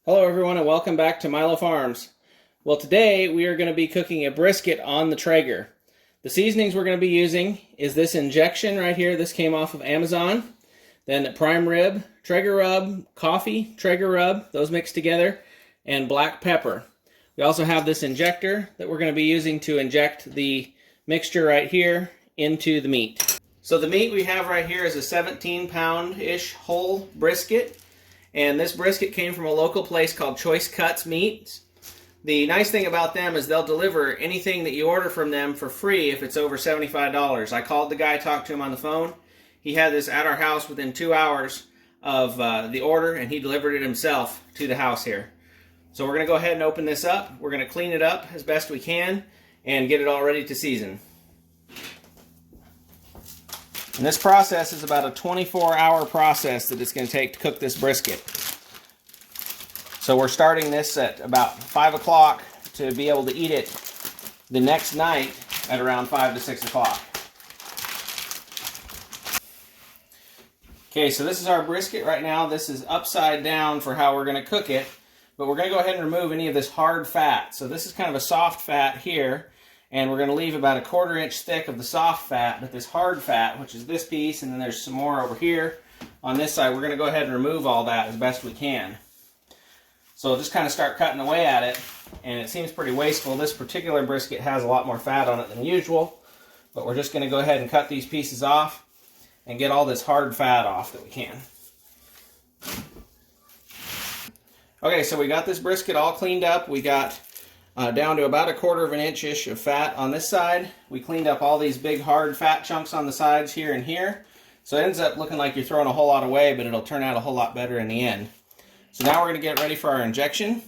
Hello everyone and welcome back to Milo Farms. Well, today we are going to be cooking a brisket on the Traeger. The seasonings we're going to be using is this injection right here. This came off of Amazon. Then prime rib, Traeger rub, coffee, Traeger rub, those mixed together, and black pepper. We also have this injector that we're going to be using to inject the mixture right here into the meat. So the meat we have right here is a 17-pound-ish whole brisket. And this brisket came from a local place called Choice Cuts Meats. The nice thing about them is they'll deliver anything that you order from them for free if it's over $75. I called the guy, talked to him on the phone. He had this at our house within 2 hours of the order, and he delivered it himself to the house here. So we're going to go ahead and open this up. We're going to clean it up as best we can and get it all ready to season. And this process is about a 24-hour process that it's going to take to cook this brisket. So we're starting this at about 5 o'clock to be able to eat it the next night at around 5 to 6 o'clock. Okay, so this is our brisket right now. This is upside down for how we're going to cook it. But we're going to go ahead and remove any of this hard fat. So this is kind of a soft fat here. And we're going to leave about a 1/4 inch thick of the soft fat, but this hard fat, which is this piece, and then there's some more over here on this side, we're going to go ahead and remove all that as best we can. So just kind of start cutting away at it, and it seems pretty wasteful. This particular brisket has a lot more fat on it than usual, but we're just going to go ahead and cut these pieces off and get all this hard fat off that we can. Okay, so we got this brisket all cleaned up. We got down to about a 1/4 inch-ish of fat on this side. We cleaned up all these big hard fat chunks on the sides here and here. So it ends up looking like you're throwing a whole lot away, but it'll turn out a whole lot better in the end. So now we're going to get ready for our injection.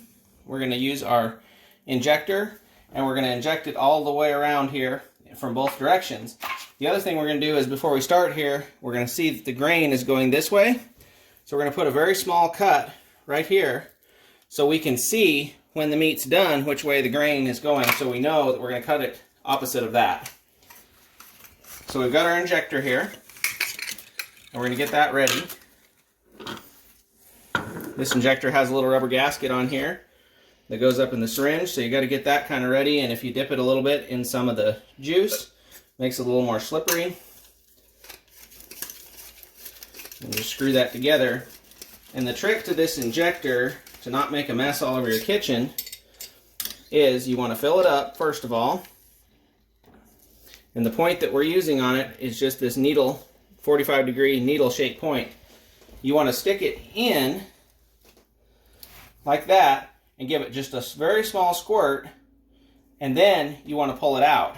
We're going to use our injector, and we're going to inject it all the way around here from both directions. The other thing we're going to do is before we start here, we're going to see that the grain is going this way. So we're going to put a very small cut right here so we can see when the meat's done which way the grain is going, so we know that we're going to cut it opposite of that. So we've got our injector here, and we're going to get that ready. This injector has a little rubber gasket on here that goes up in the syringe, so you got to get that kind of ready, and if you dip it a little bit in some of the juice, makes it a little more slippery. And just screw that together. And the trick to this injector, to not make a mess all over your kitchen, is you want to fill it up first of all, and the point that we're using on it is just this needle, 45-degree needle shaped point. You want to stick it in like that and give it just a very small squirt, and then you want to pull it out.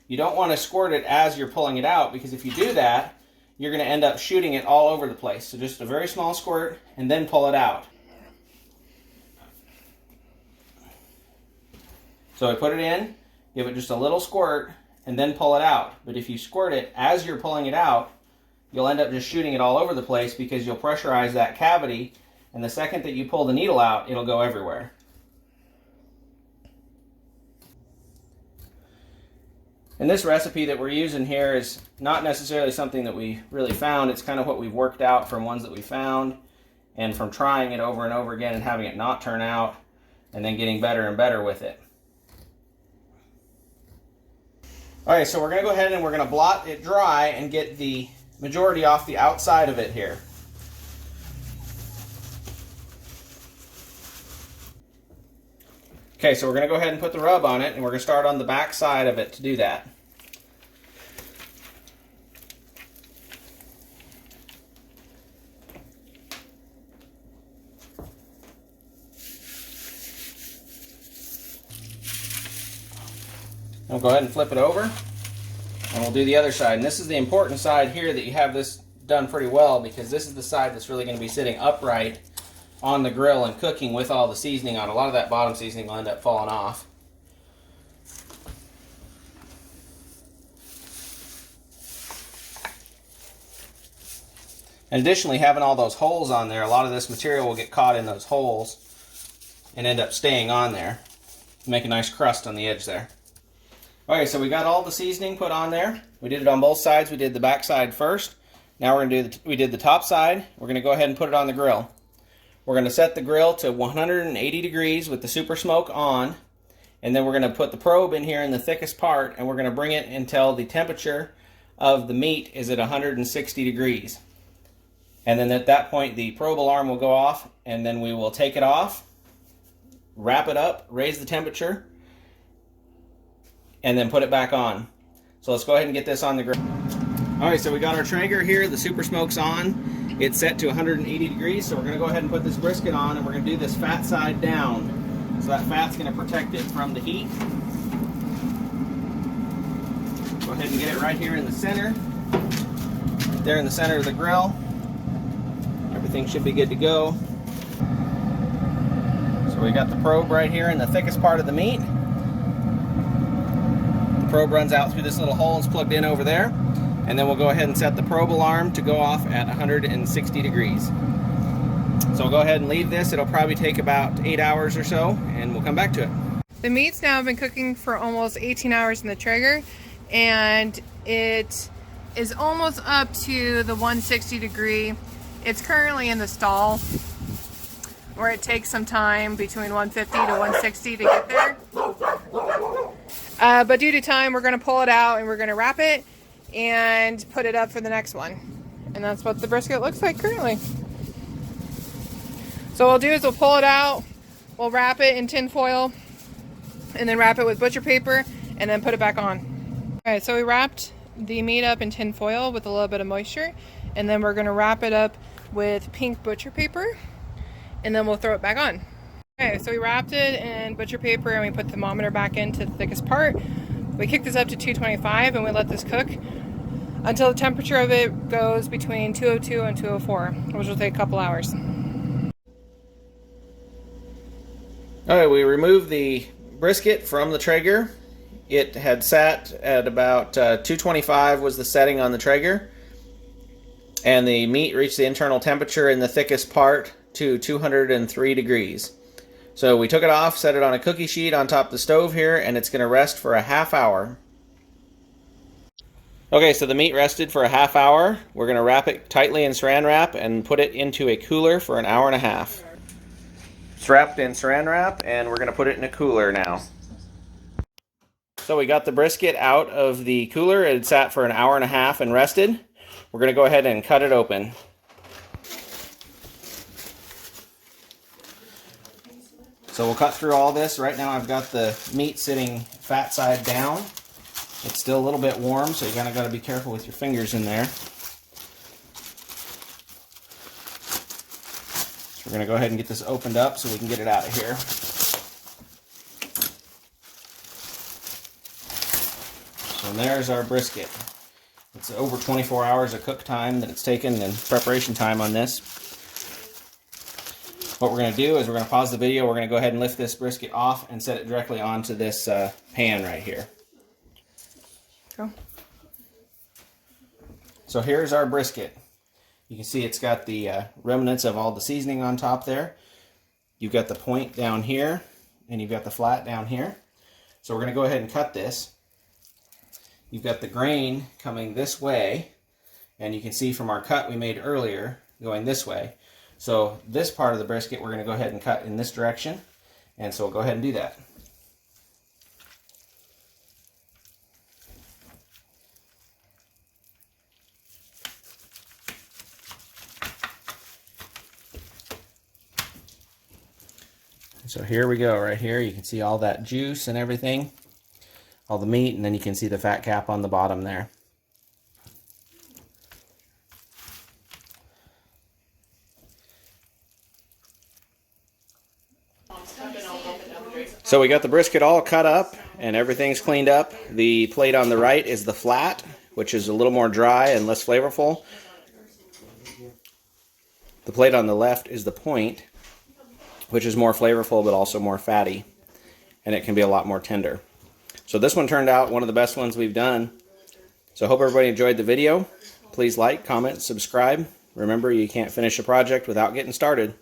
You don't want to squirt it as you're pulling it out, because if you do that, you're going to end up shooting it all over the place. So just a very small squirt and then pull it out. So I put it in, give it just a little squirt, and then pull it out. But if you squirt it as you're pulling it out, you'll end up just shooting it all over the place because you'll pressurize that cavity, and the second that you pull the needle out, it'll go everywhere. And this recipe that we're using here is not necessarily something that we really found. It's kind of what we've worked out from ones that we found and from trying it over and over again and having it not turn out and then getting better and better with it. Alright, so we're going to go ahead and we're going to blot it dry and get the majority off the outside of it here. Okay, so we're going to go ahead and put the rub on it, and we're going to start on the back side of it to do that. We'll go ahead and flip it over, and we'll do the other side. And this is the important side here that you have this done pretty well, because this is the side that's really going to be sitting upright on the grill and cooking with all the seasoning on. A lot of that bottom seasoning will end up falling off. And additionally, having all those holes on there, a lot of this material will get caught in those holes and end up staying on there. Make a nice crust on the edge there. Okay, so we got all the seasoning put on there. We did it on both sides. We did the back side first. Now we're going to do we did the top side. We're going to go ahead and put it on the grill. We're going to set the grill to 180 degrees with the super smoke on, and then we're going to put the probe in here in the thickest part, and we're going to bring it until the temperature of the meat is at 160 degrees. And then at that point the probe alarm will go off, and then we will take it off, wrap it up, raise the temperature, and then put it back on. So let's go ahead and get this on the grill. Alright, so we got our Traeger here, the super smoke's on. It's set to 180 degrees, so we're going to go ahead and put this brisket on, and we're going to do this fat side down. So that fat's going to protect it from the heat. Go ahead and get it right here in the center. Right there in the center of the grill. Everything should be good to go. So we got the probe right here in the thickest part of the meat. The probe runs out through this little hole, it's plugged in over there. And then we'll go ahead and set the probe alarm to go off at 160 degrees. So we'll go ahead and leave this. It'll probably take about 8 hours or so, and we'll come back to it. The meat's now been cooking for almost 18 hours in the Traeger, and it is almost up to the 160 degree. It's currently in the stall, where it takes some time between 150 to 160 to get there. But due to time, we're going to pull it out and we're going to wrap it and put it up for the next one. And that's what the brisket looks like currently. So what we'll do is we'll pull it out, we'll wrap it in tin foil, and then wrap it with butcher paper, and then put it back on. Alright, so we wrapped the meat up in tin foil with a little bit of moisture, and then we're going to wrap it up with pink butcher paper, and then we'll throw it back on. Okay, so we wrapped it in butcher paper and we put the thermometer back into the thickest part. We kicked this up to 225 and we let this cook until the temperature of it goes between 202 and 204, which will take a couple hours. Alright, we removed the brisket from the Traeger. It had sat at about 225 was the setting on the Traeger. And the meat reached the internal temperature in the thickest part to 203 degrees. So we took it off, set it on a cookie sheet on top of the stove here, and it's going to rest for a half hour. Okay, so the meat rested for a half hour. We're going to wrap it tightly in saran wrap and put it into a cooler for an hour and a half. It's wrapped in saran wrap, and we're going to put it in a cooler now. So we got the brisket out of the cooler. It had sat for an hour and a half and rested. We're going to go ahead and cut it open. So we'll cut through all this. Right now I've got the meat sitting fat side down. It's still a little bit warm, so you kind of got to be careful with your fingers in there. So we're going to go ahead and get this opened up so we can get it out of here. So there's our brisket. It's over 24 hours of cook time that it's taken and preparation time on this. What we're going to do is we're going to pause the video. We're going to go ahead and lift this brisket off and set it directly onto this pan right here. Go. So here's our brisket. You can see it's got the remnants of all the seasoning on top there. You've got the point down here, and you've got the flat down here. So we're going to go ahead and cut this. You've got the grain coming this way, and you can see from our cut we made earlier going this way. So this part of the brisket we're going to go ahead and cut in this direction, and so we'll go ahead and do that. So here we go, right here. You can see all that juice and everything, all the meat, and then you can see the fat cap on the bottom there. So we got the brisket all cut up and everything's cleaned up. The plate on the right is the flat, which is a little more dry and less flavorful. The plate on the left is the point, which is more flavorful but also more fatty, and it can be a lot more tender. So this one turned out one of the best ones we've done. So I hope everybody enjoyed the video. Please like, comment, subscribe. Remember, you can't finish a project without getting started.